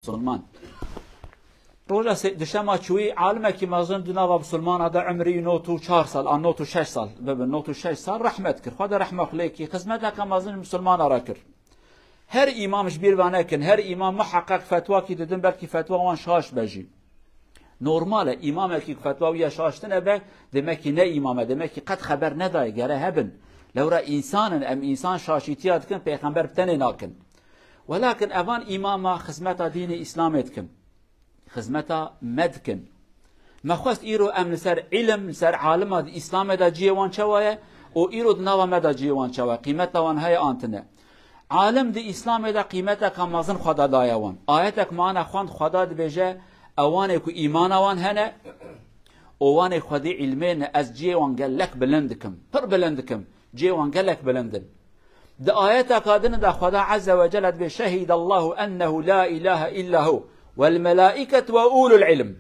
مسلمان روجا دشما چوی عالمه کی مازن دنیا و مسلمان هذا عمری نوتو 4 سال آن نوتو 6 سال ببین نوتو 6 سال رحمت کر خدا رحمه خلیکی خدمت که مازن مسلمان را کر هر امامش بیر وانه کن هر امام محقق فتوا کی ددن بلکی فتوا وان شاش بجی نورماله امام کی فتوا ویا شاشتنه به demek ki ne imame demek ki قد خبر ندای گره هبن لو را انسان ام انسان شاشیتیات کن پیغمبر بتنه ناکن ولكن اوان امام خدمت دین اسلام اتکن خدمت مدکن ما خواست ایرو ام لسر علم لسر عالم اسلام دا جیوان چوایه او ایرو دناوا مدا جیوان چوایه قیمت وان های آنتنه عالم دی اسلام دا قیمت که مازن خدا دایوان آیتک معنا خواند خدا دبیجه اوانه که ایمان وان هنه اوانه خودی علمین از جیوان گلک بلندکم پر بلندکم جیوان گلک بلندن دا آیت کادن دا خدا عز وجل بشهد الله انه لا اله الا هو والملائكه واولو العلم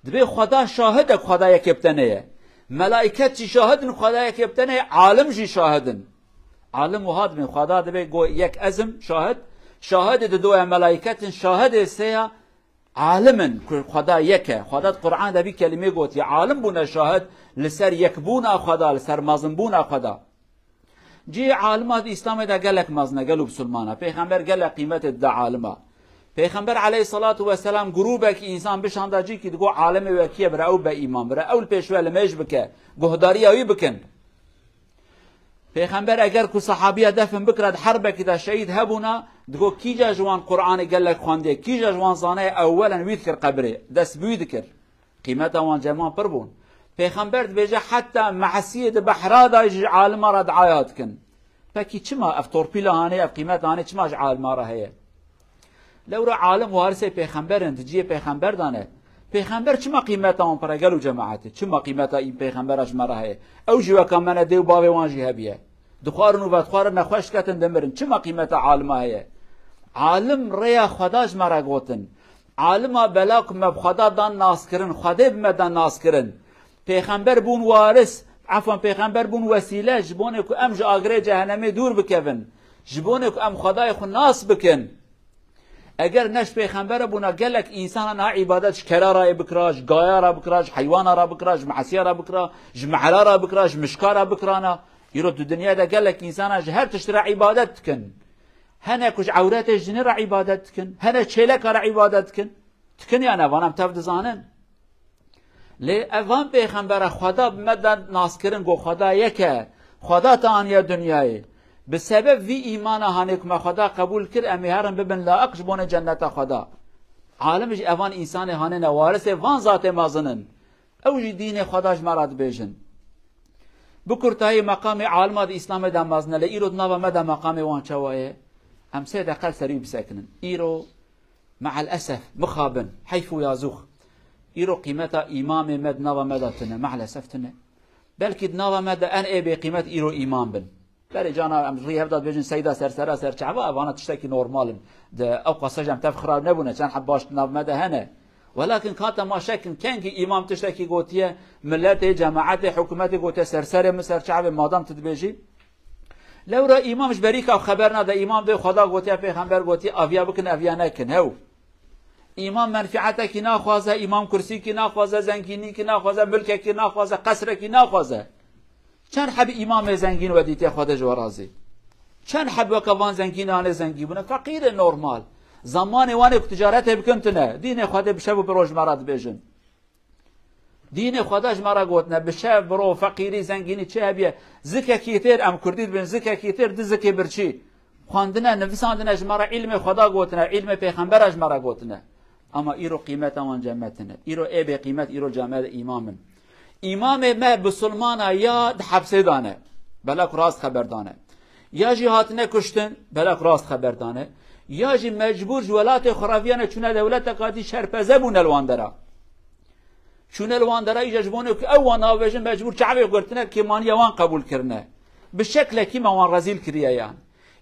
دبي خدا شاهدك خدا يكبتنيه ملائكه شاهدن خدا يكبتنيه عالم جي شاهدن عالم وهاد من خدا دبي جو يك ازم شاهد دو ملائكه شاهد سيا عالما خدا يك خدا القران دبي كلمه قوت عالم بنا شاهد لسر يكبونا خدا لسر مازنبونا خدا جي عالمات اسلام دا قالك مازنا قالوا بسلمانا پیغمبر قال قيمه دا عالمه پیغمبر علیه الصلاة و السلام گروبه که انسان بشانده جی که دگو عالم وکیه برا او به ایمان برا اول پیشوه لمیش بکه گهداری اوی بکن پیغمبر اگر که صحابیه دفن بکرد حربه که دا شهید هبونا دگو کیجا جوان قرآن گلک خوانده کیجا جوان زانه اولا وید کر قبره دست بوید کر قیمت وان جمان پر بون پیغمبر بیجه حتی معصیه دا بحرا دا عالم را دعایات کن پاکی چما اف تورپیلا هانه اف قیمت هانه چما عالم را هیه لو را عالم وارث پیغمبر انتجی پیغمبر دانه پیغمبر چما قیمت آن پر گلو جماعت چما قیمت این پیغمبرش مراه او جو کمن دیو باب وانجی هبیه دخوارن و بدخوار نخوش کتن دمرن چما قیمت عالم هه عالم ریا خداش مرا گوتن عالم بلاک مب خدا دان ناس کرن خدا بمدان ناس کرن پیغمبر بون وارث عفوا پیغمبر بون وسیله جبونه کو ام جاگره جهنم دور بکون جبونه کو ام خدای خو ناس بکن اگر نش پیغمبر بونا گلک انسان ها عبادتش کرا را بکراش گایا را بکراش حیوان را بکراش معصیه را بکرا جمعلا را بکراش مشکا را بکرانا یرو تو دنیا دا گلک انسان هر تشترا عبادت کن هنه کش عورت جن را عبادت کن هنه چلک را عبادت کن یا نوانم تفد زانن لی اوان پیغمبر خدا بمدن ناس کرن گو خدا یکه خدا تانیا دنیای بسبب وی ایمان هانک ما خدا قبول کرد امی هرم ببن لاقش بون جنت خدا عالمش اوان انسان هانه نوارث وان ذات مازنن او جی دین خداش مراد بیجن بکرتای مقام عالمات اسلام دا مازنه لی ایرو دناو مدا مقام وان چوایه ام سید اقل سریع بسکنن ایرو مع الاسف مخابن حیفو یازوخ ایرو قیمتا امام مد ناو مدا تنه مع الاسف تنه بلکی دناو مدا ان ای بی قیمت ایرو امام بن بله جانا امروزی هفداد بیشتر سیدا سر چعبا اوانات تشتکی نورمالن ده او قصه جم تفخراب نبونه چند حباش نبمده هنه ولكن كانت ما شكل كان كي امام تشتكي قوتيه ملت جماعات حكومات قوتيه سرسر مسر شعب مادام تدبيجي لو را امامش بريكا خبرنا ده امام ده خدا قوتيه پیغمبر قوتيه اويا بكن اويا نكن هو امام منفعته کی ناخوازه امام کرسی کی ناخوازه زنگینی کی ناخوازه ملک کی ناخوازه قصر کی ناخوازه چند حب امام زنگین و دیته خودش و راضی چند حب وکوان زنگین آن زنگی بونه فقیر نورمال زمان وانه تجارت بکنتنه دین خود بشه و بروج مراد بیجن دین خودش مرا گوتنه بشه برو فقیری زنگینی چه بیه زکه کیتر ام کردید بن زکه کیتر د زکه برچی خواندنه نفساندنه مرا علم خدا گوتنه علم پیغمبرش مرا گوتنه اما ایرو قیمت آن جمعتنه ایرو ای به قیمت ایرو جامعه امامن امام ما بسلمانا یا حبسه دانه بلک راست خبر دانه یا جی هاتنه کشتن بلک راست خبر دانه یا جی مجبور جولات خرافیانه چونه دولت کاتی شرپزه بون الواندرا چونه الواندرا ایجبونه که اوان آویجن مجبور چعبی گرتنه که مانی وان قبول کرنه به شکل کی ما وان رزیل کریه یان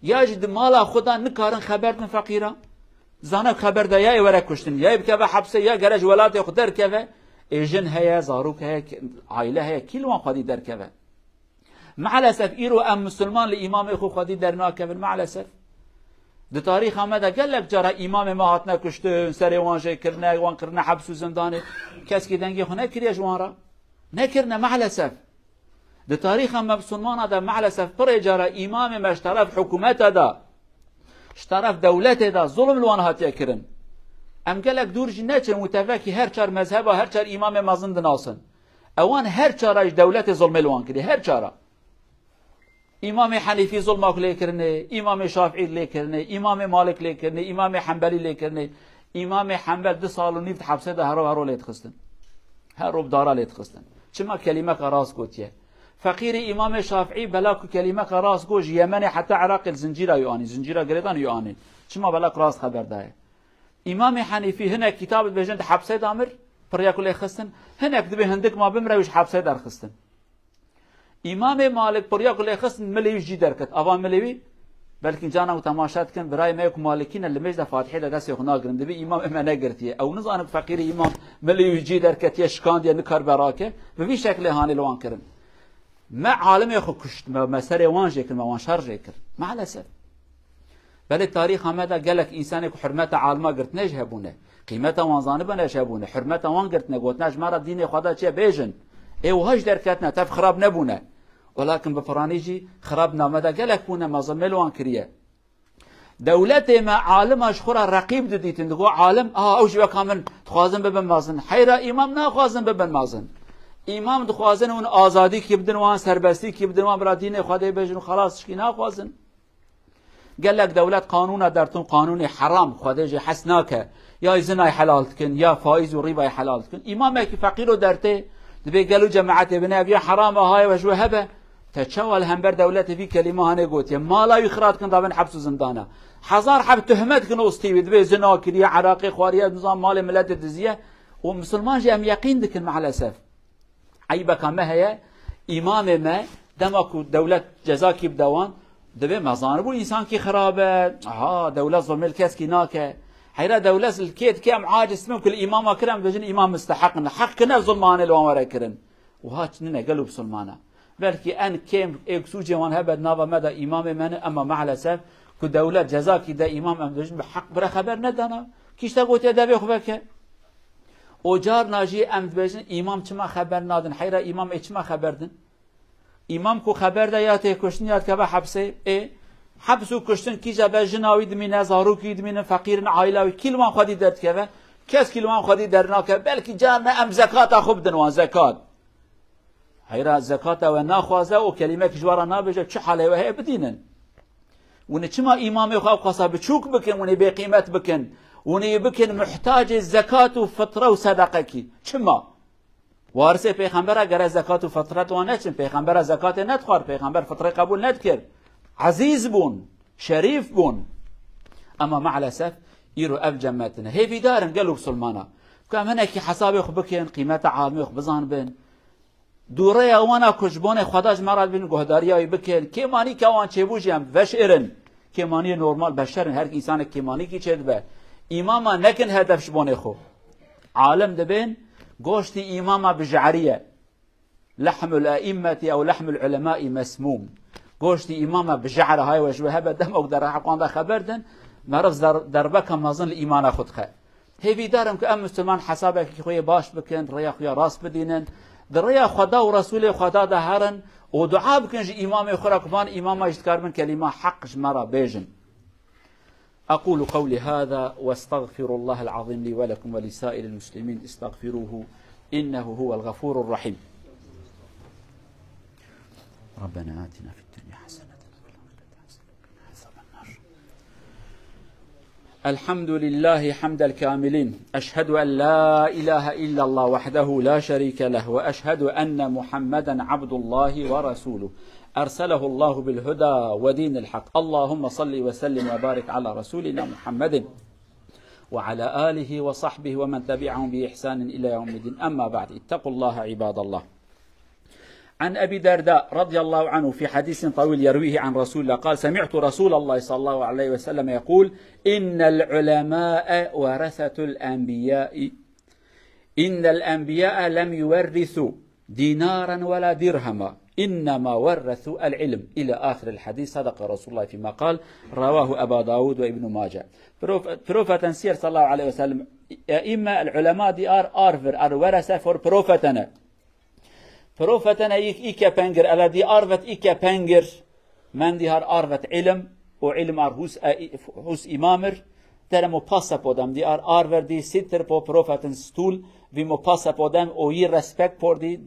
یا جی مالا خدا نکارن خبر من فقیرا زانه خبر ده یا ورا کشتن یا بکه حبسه یا گرج ولات خدر که ایجن هيا زاروك هيا عائله هيا كل وان خدي در كذا مع الاسف ايرو ام مسلمان لامام اخو خدي در نا كذا مع الاسف ده تاريخ ماذا قال لك جرى إمام ما هاتنا كشتن سري وانجي كرنا وان كرنا حبس وزنداني كاس كي دنجي خو نكريا جوارا نكرنا مع الأسف ده تاريخ ما بسلمان هذا مع الأسف بري جرى إمام ما اشترف حكومته دا اشترف دولته دا ظلم الوان هاتيا كرن ام قال لك دور جنات متفاكي هر چار مذهب هر چار إمام ما زند ناسن اوان هر چارش دولت ظلم الوان كده هر چارا امام حنیفی ظلم لے کرنے امام شافعی لے کرنے امام مالک لے کرنے امام حنبلی لے کرنے امام حنبل 2 سال و نیم حبسه ده هرو لیت خستن هرو بدارا لیت خستن چما کلمه راس گوتیه فقیر امام شافعی بلاک کلمه راس گوش یمن حتی عراق الزنجیره یوانی زنجیره گریدان یوانی چما بلاک راس خبر ده امام حنیفی هنا کتاب بجند حبسه دامر پریا کلی خستن هنا دبی هندک ما بمروش حبسه در خستن امام مالک پریا کلی خستن ملیوی جی درکت اوان ملیوی بلکه جانا و تماشات کن برای میک مالکین اللي مجد فاتحه دست خنا گرن دبی امام امانه گرتیه او نزان فقیر امام ملیوی جی درکت یا شکاند یا نکار براکه به وی شکل هانی لوان کرن ما عالم يخو كشت ما سري وان جيكر ما وان شر جيكر مع الاسف بل التاريخ هذا قال لك انسانك حرمته عالمه قرت نجهبونه قيمته وان ظانبه نجهبونه حرمته وان قرت نقوتناش مره دين خدا شي بيجن اي وهج دركتنا تف خراب نبونه ولكن بفرانيجي خرابنا ماذا قال لك بونه ما ظمل وان كريه دولته ما عالم اشخرا رقيب دديت ندغو عالم اوش بكامل تخازن ببن مازن حيرا امام ناخازن ببن مازن امام دخوازن اون آزادی کی بدن وان سربستی کی بدن وان برا دین خدا بجن خلاص کی ناخوازن قال لك دولت قانون درتون قانون حرام خدا جي حسناك يا زنا حلال تكن يا فائز وربا حلال تكن امام کی فقير درته دبي قالوا جماعه ابن ابي حرام هاي وجو هبه تشاول همبر دولت في كلمه هنه قوت ما لا يخرات كن طبعا حبس زندانه حزار حب تهمت كن اوستي دبي زنا كري عراقي خواريه نظام مال ملت الدزيه ومسلمان جي ام يقين دكن مع الاسف عيبك ما هي امام ما دمكو دولت جزاكي بدوان دبي مزانبو انسان كي خرابه دوله ظلم الكاس كي ناكه حيرا دوله الكيت كم عاجز ممكن الامام كرم بجن امام مستحق حقنا ظلمان الوامر كرن وهاتنا قالوا بسلمانه بلكي ان كيم اكسو جوان هبد نابا مدى امام من اما مع الاسف كدوله جزاكي ده امام ام بجن بحق بر خبر ندانا كيش تقوت دبي خبك اوجار ناجی امد بجن امام چما خبر نادن حیرا امام چما خبردن امام کو خبر ده یا ته کشتن یا که به حبسه حبسو کشتن کی جبه جناوی دمینه زارو کی دمینه فقیرن عائله کلمان خودی درد که کس کلمان خودی درنا که بلکه جان ام زکات خوب دنوان زکات حیرا زکات و ناخوازه و کلمه کجوارا نابجه چه حاله و هی بدینن ونه چما امام خو قصا بچوک بکن ونه به قیمت بکن وني بكن محتاج الزكاة وفطرة وصدقة چما وارث پیغمبر اگر زکات و فطرت و نچن پیغمبر زکات ندخوار پیغمبر فطره قبول ندکر عزیز بون شریف بون اما مع الاسف يرو اف جمعتنا هي في دارن قالوا بسلمانا كم هناك حساب خو بكن قيمه عالمي خو بزان بن دوره وانا كجبون خداج مراد بن گهداري بكن كيماني كوان چبوجم وشرن كيماني نورمال بشر هر انسان كيماني کی چد به اماما نكن هدف شبونه خو عالم دبين قوشتي اماما بجعريه لحم الائمه او لحم العلماء مسموم قوشتي اماما بجعره هاي وشو هبه دم اقدر حقان خبردن مرز دربك مازن الايمان خدخه هي دارم كأم مسلمان حسابك خويا باش بكن ريا خويا راس بدينن دريا خدا ورسول خدا دهرن ودعاء بكنج امام خركبان امام اجتكار من كلمه حق جمره بيجن أقول قولي هذا واستغفر الله العظيم لي ولكم ولسائر المسلمين استغفروه إنه هو الغفور الرحيم ربنا آتنا في الدنيا حسنة الحمد لله حمد الكاملين أشهد أن لا إله إلا الله وحده لا شريك له وأشهد أن محمدا عبد الله ورسوله أرسله الله بالهدى ودين الحق اللهم صل وسلم وبارك على رسولنا محمد وعلى آله وصحبه ومن تبعهم بإحسان إلى يوم الدين أما بعد اتقوا الله عباد الله عن أبي درداء رضي الله عنه في حديث طويل يرويه عن رسول الله قال سمعت رسول الله صلى الله عليه وسلم يقول إن العلماء ورثة الأنبياء إن الأنبياء لم يورثوا دينارا ولا درهما إنما ورثوا العلم إلى آخر الحديث. صدق رسول الله فيما قال، رواه أبا داود وابن ماجه. بروفة سير صلى الله عليه وسلم إما العلماء دي آرفر ورثة فور بروفتنا. بروفتنا إيكا بانجر ألا دي آرفت إيكا بانجر من دي هار آرفت علم وعلم هوس إمامر där må passa på dem. De arver, de sitter på profetens stol. Vi må passe på dem og gi respekt for dem.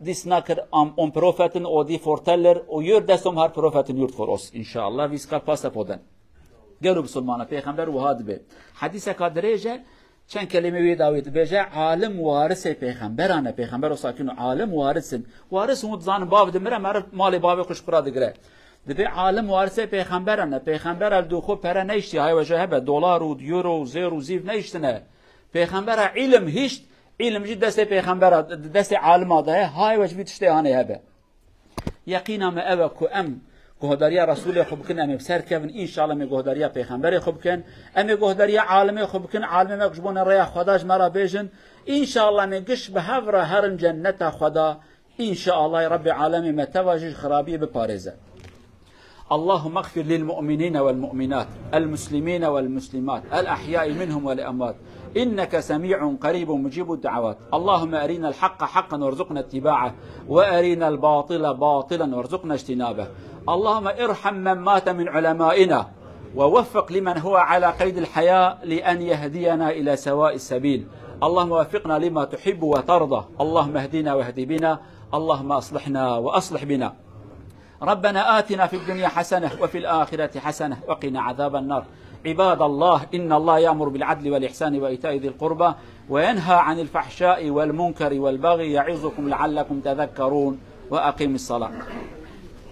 De snakker om profeten, og de forteller og gjør det som har profeten gjort for oss. Inshallah, vi skal passe på den. قالوا بسلمان پیغمبر و هاد به حدیث کادریجه چند کلمه وی داوید بجه عالم وارث پیغمبرانه پیغمبر و ساکن عالم وارث متزان باب دمره مال باب خوش پرا دگره دبی عالم وارث پیغمبرانه پیغمبر دو خو پر نشتی های وجه به دلار و یورو زیر و زیف نشتنه پیغمبر علم هیچ علم جد دست پیغمبر دست عالم ده های وجه بیتشته هانه هبه یقینا ما اوکو ام گهداریا رسول خوب کن امی بسر کن ان شاء الله می گهداریا پیغمبر خوب کن امی گهداریا عالم خوب کن عالم مکجبون ریا خداش مرا بیجن ان شاء الله می گش به هفر هرن جنت خدا ان شاء الله رب العالمین متواجد خرابی بپارزه. اللهم اغفر للمؤمنين والمؤمنات المسلمين والمسلمات الأحياء منهم والأموات إنك سميع قريب مجيب الدعوات. اللهم أرنا الحق حقا وارزقنا اتباعه وأرنا الباطل باطلا وارزقنا اجتنابه. اللهم ارحم من مات من علمائنا ووفق لمن هو على قيد الحياة لأن يهدينا إلى سواء السبيل. اللهم وفقنا لما تحب وترضى. اللهم اهدنا واهد بنا. اللهم أصلحنا وأصلح بنا. ربنا آتنا في الدنيا حسنة وفي الآخرة حسنة وقنا عذاب النار. عباد الله إن الله يأمر بالعدل والإحسان وإيتاء ذي القربى وينهى عن الفحشاء والمنكر والبغي يعظكم لعلكم تذكرون وأقيموا الصلاة.